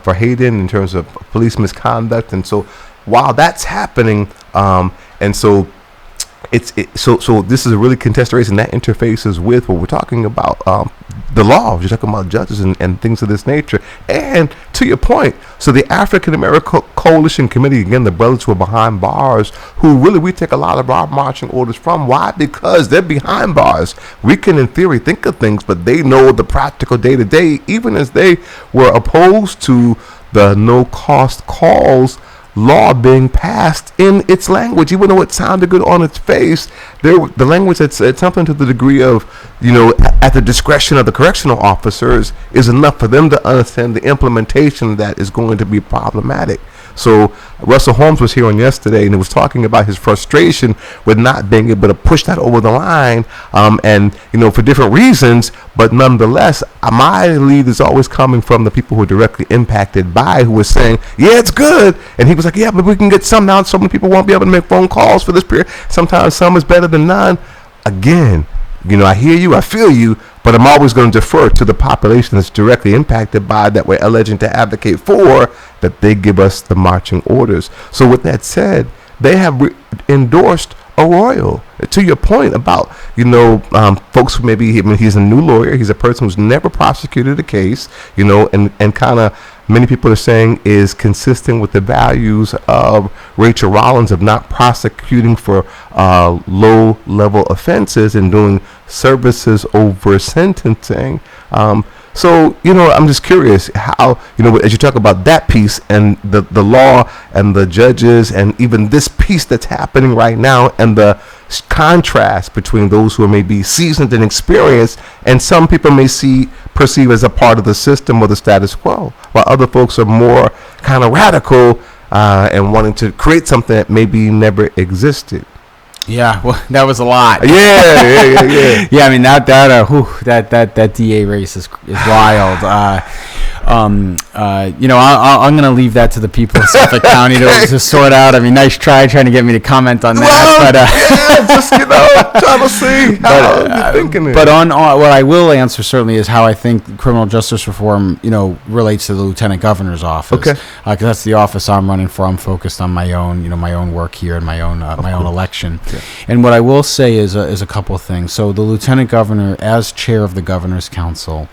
C: for Hayden in terms of police misconduct. And so while that's happening, so this is a really contested race, and that interfaces with what we're talking about, the law. You're talking about judges and things of this nature. And to your point, so the African American Coalition Committee, again, the brothers who are behind bars, who really we take a lot of our marching orders from. Why? Because they're behind bars. We can, in theory, think of things, but they know the practical day-to-day, even as they were opposed to the no-cost calls law being passed in its language, even though it sounded good on its face. The language that's something to the degree of, at the discretion of the correctional officers, is enough for them to understand the implementation that is going to be problematic. So Russell Holmes was here on yesterday, and he was talking about his frustration with not being able to push that over the line, and for different reasons. But nonetheless, my lead is always coming from the people who are directly impacted by, who are saying, yeah, it's good. And he was like, yeah, but we can get some now. So many people won't be able to make phone calls for this period. Sometimes some is better than none. Again, I hear you, I feel you, but I'm always going to defer to the population that's directly impacted by, that we're alleging to advocate for, that they give us the marching orders. So with that said, they have endorsed Arroyo. To your point about, folks who maybe, he's a new lawyer, he's a person who's never prosecuted a case, and kind of, many people are saying is consistent with the values of Rachel Rollins of not prosecuting for low-level offenses and doing services over sentencing. So, I'm just curious how, as you talk about that piece and the law and the judges and even this piece that's happening right now and the contrast between those who are maybe seasoned and experienced and some people may perceive as a part of the system or the status quo, while other folks are more kind of radical and wanting to create something that maybe never existed.
D: Yeah, well, that was a lot.
C: Yeah.
D: Yeah, I mean that DA race is wild. I'm going to leave that to the people of Suffolk County to sort out. I mean, nice trying to get me to comment on that.
C: Just trying to see how you're thinking it.
D: But on what I will answer certainly is how I think criminal justice reform, relates to the lieutenant governor's office.
C: Okay.
D: Because that's the office I'm running for. I'm focused on my own work here and my own election. Yeah. And what I will say is a couple of things. So the lieutenant governor, as chair of the governor's council,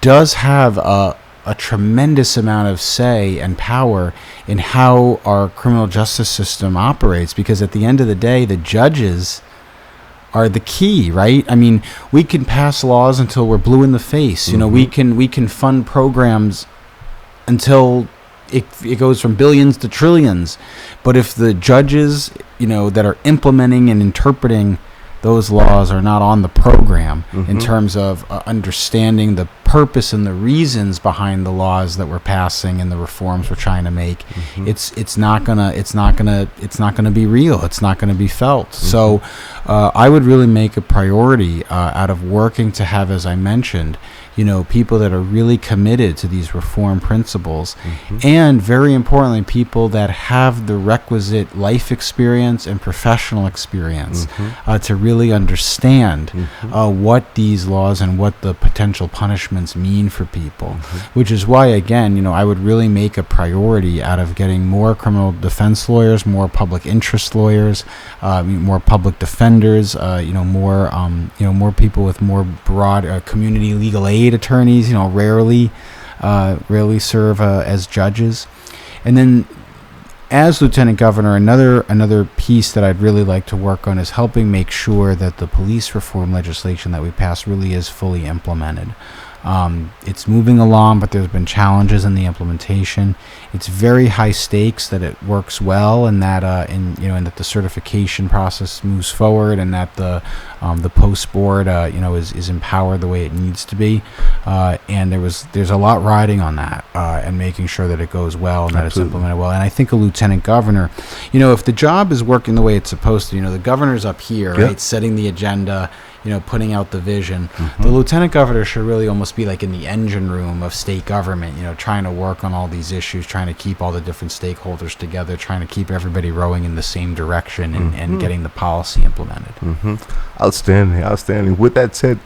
D: does have a tremendous amount of say and power in how our criminal justice system operates, because at the end of the day, the judges are the key, right? I mean, we can pass laws until we're blue in the face. Mm-hmm. We can fund programs until it goes from billions to trillions. But if the judges, that are implementing and interpreting those laws are not on the program, mm-hmm. in terms of understanding the purpose and the reasons behind the laws that we're passing and the reforms we're trying to make, mm-hmm. it's not gonna be real. It's not gonna be felt. Mm-hmm. So I would really make a priority out of working to have, as I mentioned, people that are really committed to these reform principles, mm-hmm. and very importantly, people that have the requisite life experience and professional experience, mm-hmm. To really understand, mm-hmm. What these laws and what the potential punishments mean for people, mm-hmm. which is why, again, I would really make a priority out of getting more criminal defense lawyers, more public interest lawyers, more public defenders, more people with more broad community legal aid attorneys, rarely serve as judges. And then as lieutenant governor, another piece that I'd really like to work on is helping make sure that the police reform legislation that we passed really is fully implemented. It's moving along, but there's been challenges in the implementation. It's very high stakes that it works well, and that and that the certification process moves forward, and that the post board is empowered the way it needs to be. And there's a lot riding on that, and making sure that it goes well and that Absolutely. It's implemented well. And I think a lieutenant governor, if the job is working the way it's supposed to, the governor's up here, right, setting the agenda, putting out the vision. Mm-hmm. The lieutenant governor should really almost be like in the engine room of state government, trying to work on all these issues, trying to keep all the different stakeholders together, trying to keep everybody rowing in the same direction, and, mm-hmm. and getting the policy implemented.
C: Mm-hmm. Outstanding. With that said,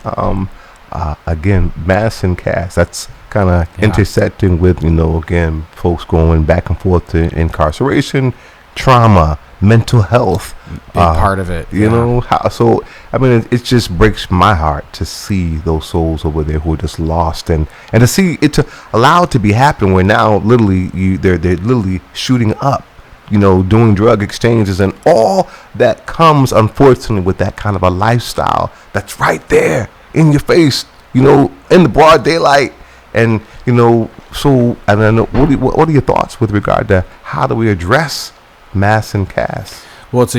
C: again, mass and cast, that's kind of intersecting with, again, folks going back and forth to incarceration, trauma, mental health,
D: big part of it.
C: So I mean, it just breaks my heart to see those souls over there who are just lost, and to see it to allow it to be happening where now literally they're literally shooting up, doing drug exchanges and all that comes, unfortunately, with that kind of a lifestyle that's right there in your face, in the broad daylight. And so I don't know, what are your thoughts with regard to how do we address mass and cast?
D: Well, it's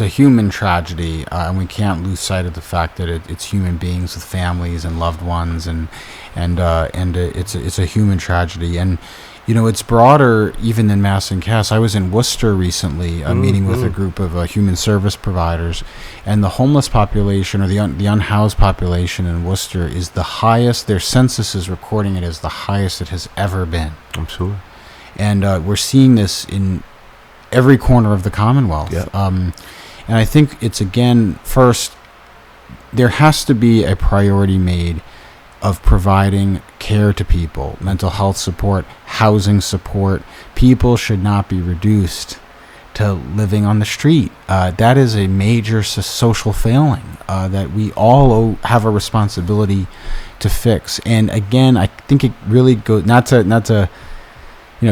D: a human tragedy, and we can't lose sight of the fact that it's human beings with families and loved ones, and it's a human tragedy, and it's broader even than mass and cast. I was in Worcester recently, meeting with a group of human service providers, and the homeless population, or the unhoused population in Worcester, is the highest. Their census is recording it as the highest it has ever been.
C: I'm sure,
D: and we're seeing this in every corner of the Commonwealth.
C: Yeah.
D: And I think it's, again, first, there has to be a priority made of providing care to people, mental health support, housing support. People should not be reduced to living on the street. That is a major social failing that we all have a responsibility to fix. And again, I think it really goes, not to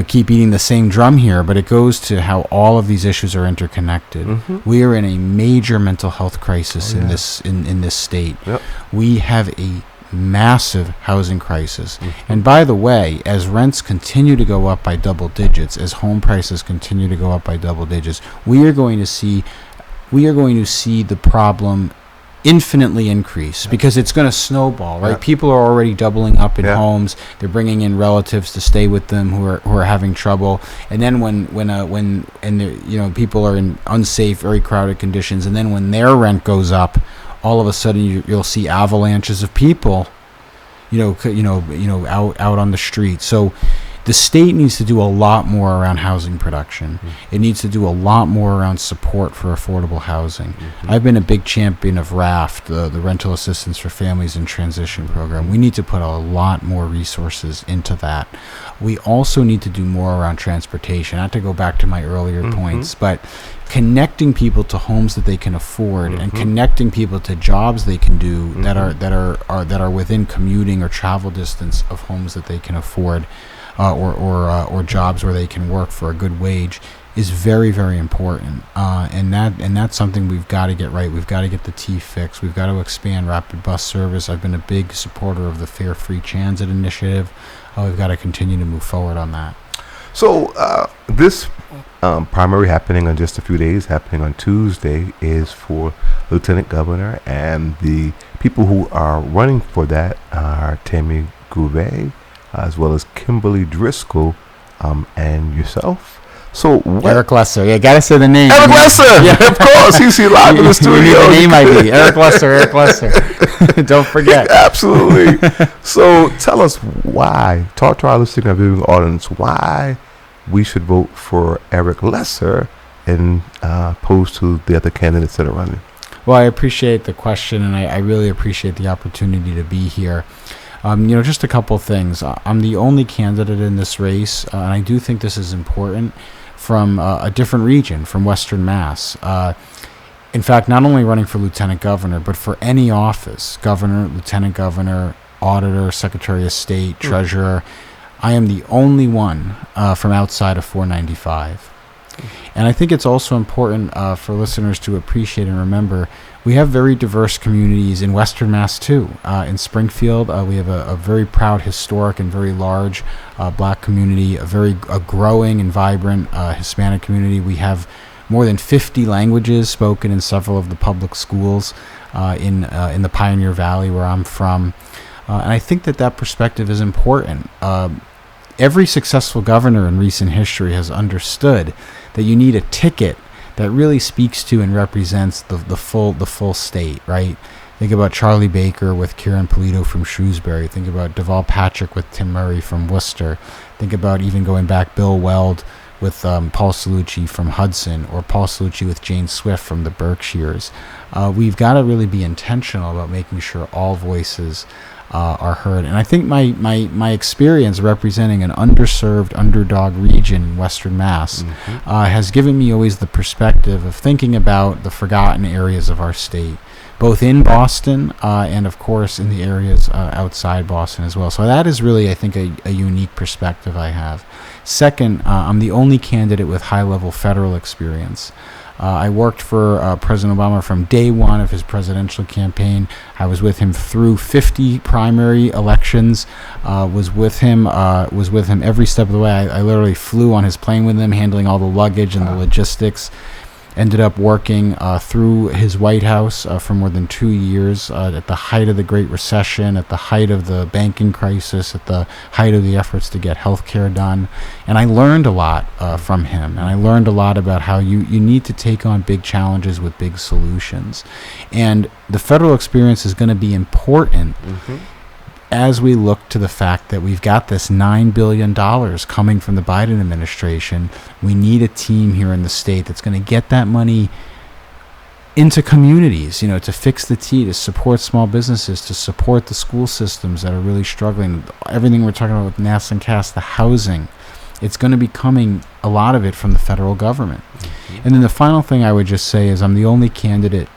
D: keep beating the same drum here, but it goes to how all of these issues are interconnected. Mm-hmm. We are in a major mental health crisis in this state.
C: Yep.
D: We have a massive housing crisis. And by the way, as rents continue to go up by double digits, as home prices continue to go up by double digits, we are going to see the problem infinitely increase, because it's going to snowball, right? People are already doubling up in homes. They're bringing in relatives to stay with them who are having trouble. And then when people are in unsafe, very crowded conditions, and then when their rent goes up, all of a sudden you'll see avalanches of people, out on the street. So the state needs to do a lot more around housing production. It needs to do a lot more around support for affordable housing. I've been a big champion of RAFT, the Rental Assistance for Families in Transition program. We need to put a lot more resources into that. We also need to do more around transportation. Not to go back to my earlier points, but connecting people to homes that they can afford, and connecting people to jobs they can do that are within commuting or travel distance of homes that they can afford. Or jobs where they can work for a good wage is very, very important, and that's something we've got to get right. We've got to get the T fixed. We've got to expand rapid bus service. I've been a big supporter of the Fare Free Transit initiative. We've got to continue to move forward on that.
C: So this primary happening in just a few days, happening on Tuesday, is for Lieutenant Governor, and the people who are running for that are Tammy Gouvet, as well as Kimberly Driscoll, and yourself. So
D: Eric Lesser, gotta say the name.
C: Eric Lesser, yeah, of course. He's here live in the studio.
D: You need the name ID. Eric Lesser. Don't forget.
C: Absolutely. So tell us why. Talk to our listening and viewing audience why we should vote for Eric Lesser and opposed to the other candidates that are running.
D: Well, I appreciate the question, and I really appreciate the opportunity to be here. Just a couple things. I'm the only candidate in this race, and I do think this is important, from a different region, from Western Mass. In fact, not only running for lieutenant governor, but for any office, governor, lieutenant governor, auditor, secretary of state, treasurer. I am the only one from outside of 495. And I think it's also important for listeners to appreciate and remember, we have very diverse communities in Western Mass too. In Springfield, we have a very proud, historic, and very large black community, a growing and vibrant Hispanic community. We have more than 50 languages spoken in several of the public schools in the Pioneer Valley where I'm from. And I think that perspective is important. Every successful governor in recent history has understood that you need a ticket that really speaks to and represents the full state, right? Think about Charlie Baker with Kieran Polito from Shrewsbury. Think about Deval Patrick with Tim Murray from Worcester. Think about, even going back, Bill Weld with Paul Salucci from Hudson, or Paul Salucci with Jane Swift from the Berkshires. We've got to really be intentional about making sure all voices are heard. And I think my experience representing an underserved, underdog region in Western Mass has given me always the perspective of thinking about the forgotten areas of our state, both in Boston and, of course, in the areas outside Boston as well. So that is really, I think, a unique perspective I have. Second, I'm the only candidate with high-level federal experience. I worked for President Obama from day one of his presidential campaign. I was with him through 50 primary elections. Was with him every step of the way. I literally flew on his plane with him, handling all the luggage and the logistics. Ended up working through his White House for more than 2 years at the height of the Great Recession, at the height of the banking crisis, at the height of the efforts to get health care done. And I learned a lot from him. And I learned a lot about how you need to take on big challenges with big solutions. And the federal experience is going to be important as we look to the fact that we've got this $9 billion coming from the Biden administration. We need a team here in the state that's going to get that money into communities, to fix the T, to support small businesses, to support the school systems that are really struggling. Everything we're talking about with NAS and CAS, the housing, it's going to be coming, a lot of it, from the federal government. And then the final thing I would just say is I'm the only candidate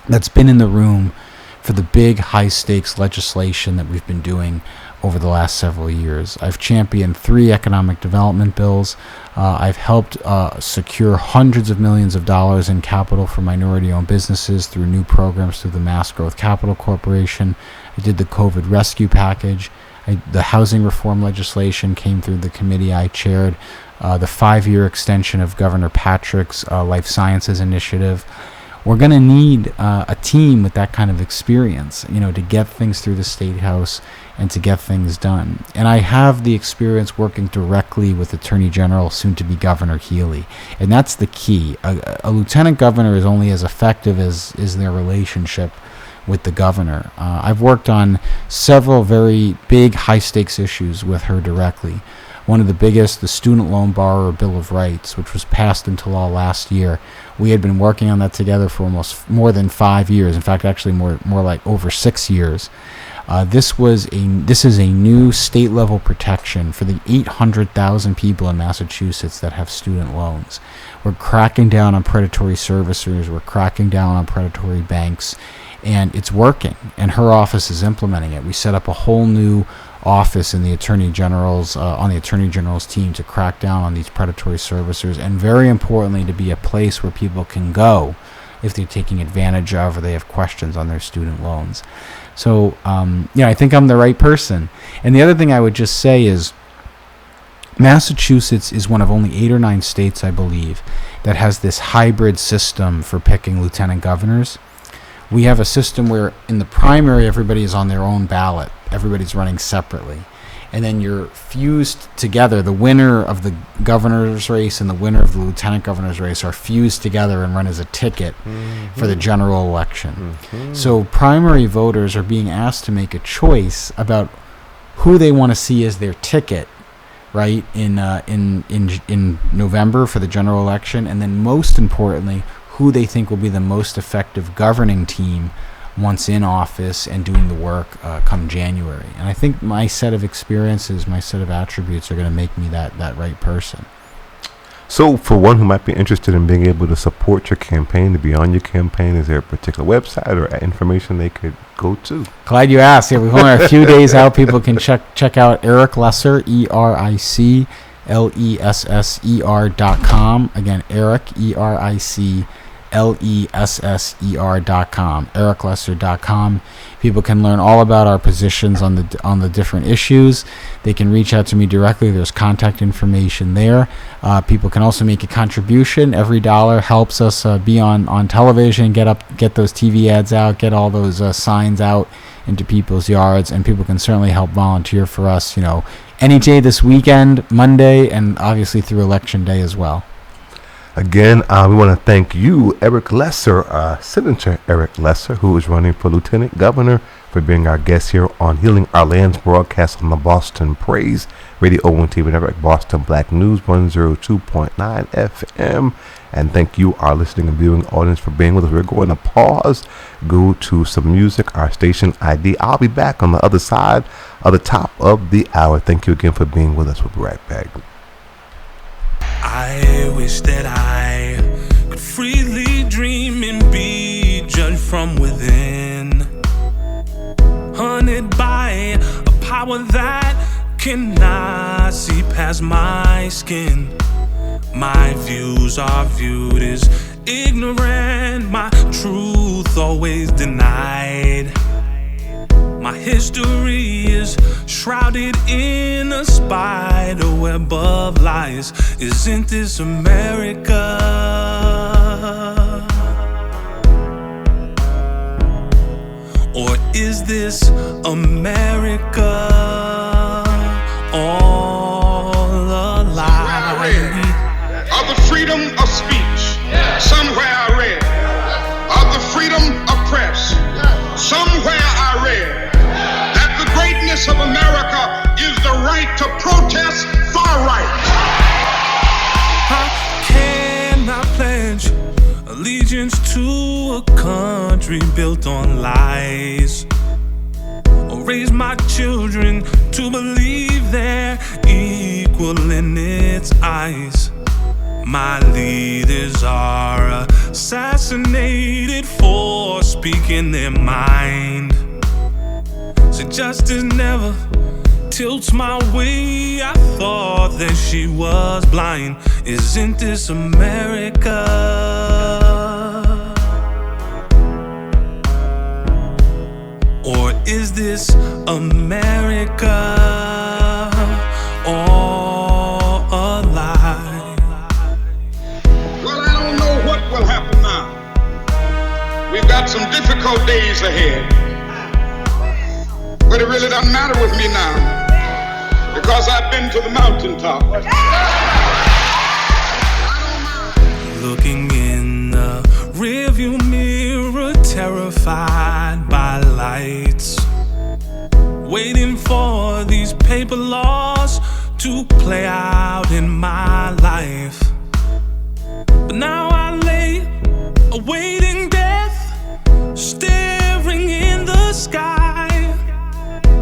D: that's been in the room for the big high-stakes legislation that we've been doing over the last several years. I've championed 3 economic development bills. I've helped secure hundreds of millions of dollars in capital for minority-owned businesses through new programs through the Mass Growth Capital Corporation. I did the COVID rescue package. The housing reform legislation came through the committee I chaired. The 5-year extension of Governor Patrick's Life Sciences Initiative. We're going to need a team with that kind of experience, to get things through the State House and to get things done. And I have the experience working directly with Attorney General, soon-to-be Governor Healy. And that's the key. A lieutenant governor is only as effective as their relationship with the governor. I've worked on several very big, high-stakes issues with her directly. One of the biggest, the Student Loan Borrower Bill of Rights, which was passed into law last year. We had been working on that together for almost more than 5 years. In fact, actually more like over 6 years. This is a new state-level protection for the 800,000 people in Massachusetts that have student loans. We're cracking down on predatory servicers. We're cracking down on predatory banks. And it's working. And her office is implementing it. We set up a whole new office in the Attorney General's on the Attorney General's team to crack down on these predatory servicers, and very importantly, to be a place where people can go if they're taking advantage of or they have questions on their student loans. So, I think I'm the right person. And the other thing I would just say is Massachusetts is one of only 8 or 9 states, I believe, that has this hybrid system for picking lieutenant governors. We have a system where in the primary, everybody is on their own ballot. Everybody's running separately. And then you're fused together. The winner of the governor's race and the winner of the lieutenant governor's race are fused together and run as a ticket for the general election. So primary voters are being asked to make a choice about who they want to see as their ticket, right, in November for the general election. And then most importantly, who they think will be the most effective governing team once in office and doing the work come January. And I think my set of experiences, my set of attributes are going to make me that right person.
C: So for one who might be interested in being able to support your campaign, to be on your campaign, is there a particular website or information they could go to?
D: Glad you asked. Yeah, we're only a few days out. People can check out Eric Lesser, EricLesser.com. Again, Eric, EricLesser.com, ericlesser.com. People can learn all about our positions on the different issues. They can reach out to me directly. There's contact information there. People can also make a contribution. Every dollar helps us be on television, get those TV ads out, get all those signs out into people's yards, and people can certainly help volunteer for us, any day this weekend, Monday, and obviously through Election Day as well.
C: Again, we want to thank you, Eric Lesser, Senator Eric Lesser, who is running for Lieutenant Governor, for being our guest here on Healing Our Lands broadcast on the Boston Praise Radio and TV Network, Boston Black News 102.9 FM. And thank you, our listening and viewing audience, for being with us. We're going to pause, go to some music, our station ID. I'll be back on the other side of the top of the hour. Thank you again for being with us. We'll be right back.
A: I wish that I could freely dream and be judged from within, hunted by a power that cannot see past my skin. My views are viewed as ignorant, my truth always denied. My history is shrouded in a spider web of lies. Isn't this America? Or is this America all a lie?
B: Of the freedom of speech, somewhere I read. Of the freedom of press, somewhere I read. Of America is the right to protest far right.
A: How can I pledge allegiance to a country built on lies, or raise my children to believe they're equal in its eyes? My leaders are assassinated for speaking their mind. So justice never tilts my way. I thought that she was blind. Isn't this America? Or is this America all a lie?
B: Well, I don't know what will happen now. We've got some difficult days ahead. But it really doesn't matter with me now, because I've been to the mountaintop.
A: Looking in the rearview mirror, terrified by lights, waiting for these paper laws to play out in my life. But now I lay awaiting death, staring in the sky,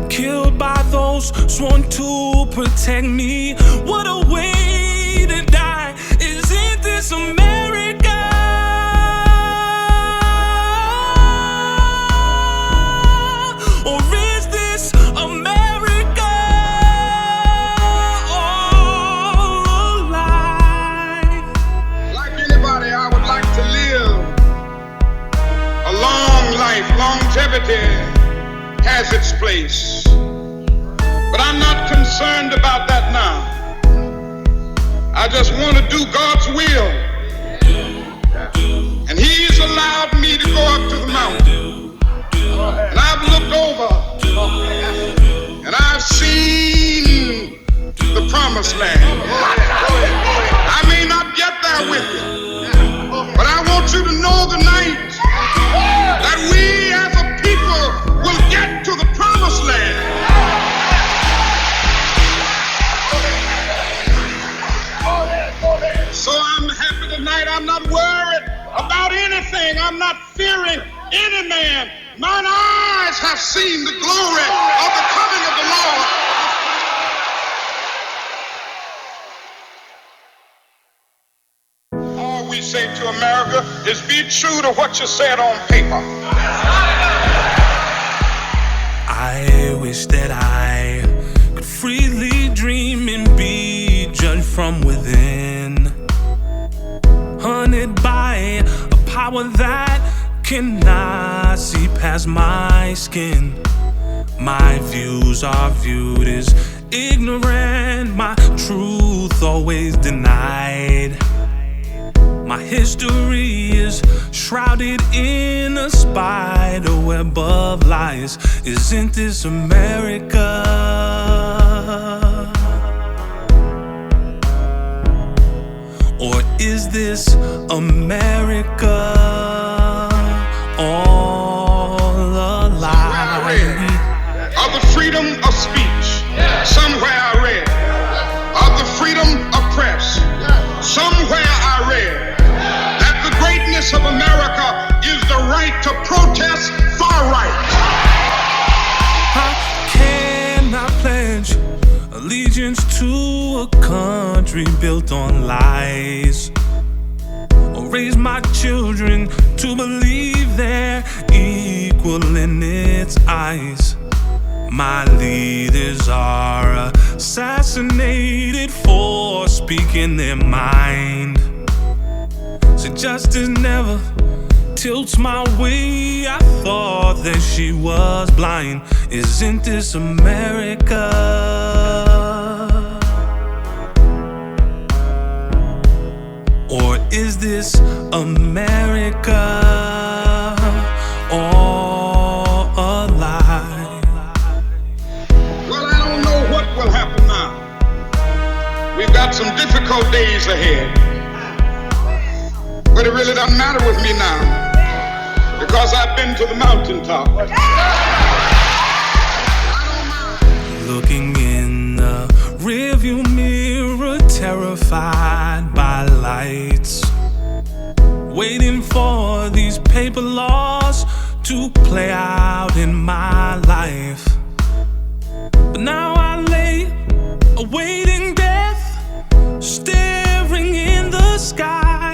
A: killed by those sworn to protect me. What a way to die. Isn't this America? Or is this America all a lie?
B: Like anybody, I would like to live a long life. Longevity has its place, but I'm not concerned about that now. I just want to do God's will, and He's allowed me to go up to the mountain, and I've looked over and I've seen the promised land. I may not get there with you, but I want you to know tonight that we as a people will get to the promised land. So I'm happy tonight. I'm not worried about anything. I'm not fearing any man. Mine eyes have seen the glory of the coming of the Lord. All we say to America is be true to what you said on paper.
A: I wish that I could freely dream and be judged from within, hunted by a power that cannot see past my skin. My views are viewed as ignorant, my truth always denied. My history is shrouded in a spider web of lies. Isn't this America? Or is this America all a lie?
B: Of the freedom of speech, somewhere I read. Of the freedom of press, somewhere I read that the greatness of America is the right to protest far right.
A: How can I pledge allegiance to a country built on lies, or raise my children to believe they're equal in its eyes? My leaders are assassinated for speaking their mind. So justice never tilts my way. I thought that she was blind. Isn't this America? Or is this America all a lie?
B: Well, I don't know what will happen now. We've got some difficult days ahead. But it really doesn't matter with me now, because I've been to the mountaintop.
A: Looking in the rearview mirror, terrified by lights, waiting for these paper laws to play out in my life. But now I lay awaiting death, staring in the sky,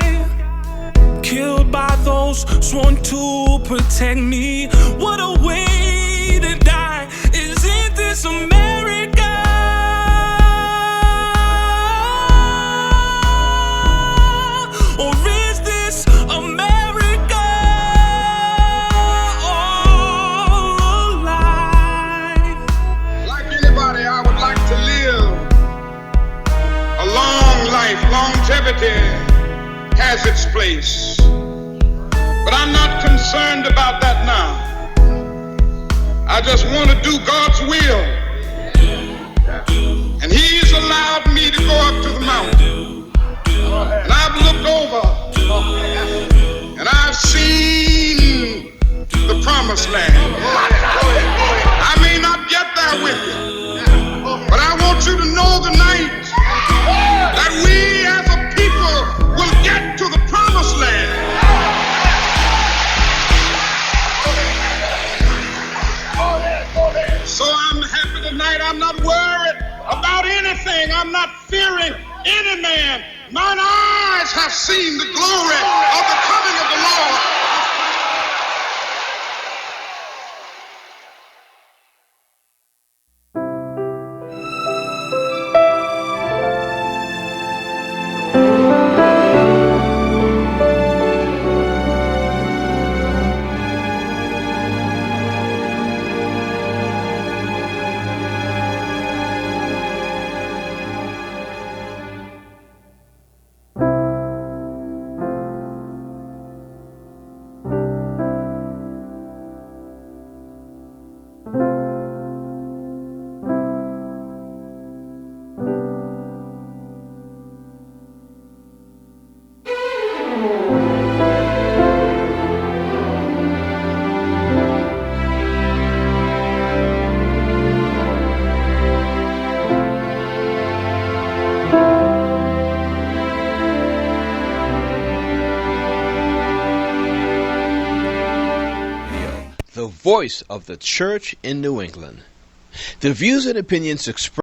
A: killed by those sworn to protect me. What a way to die. Isn't this America?
B: I just want to do God's will. And He's allowed me to go up to the mountain. And I've looked over and I've seen the promised land. I may not get there with you, but I want you to know tonight that we as a people will get to the promised land. So I'm happy tonight. I'm not worried about anything. I'm not fearing any man. Mine eyes have seen the glory of the coming of the Lord.
E: The voice of the church in New England. The views and opinions expressed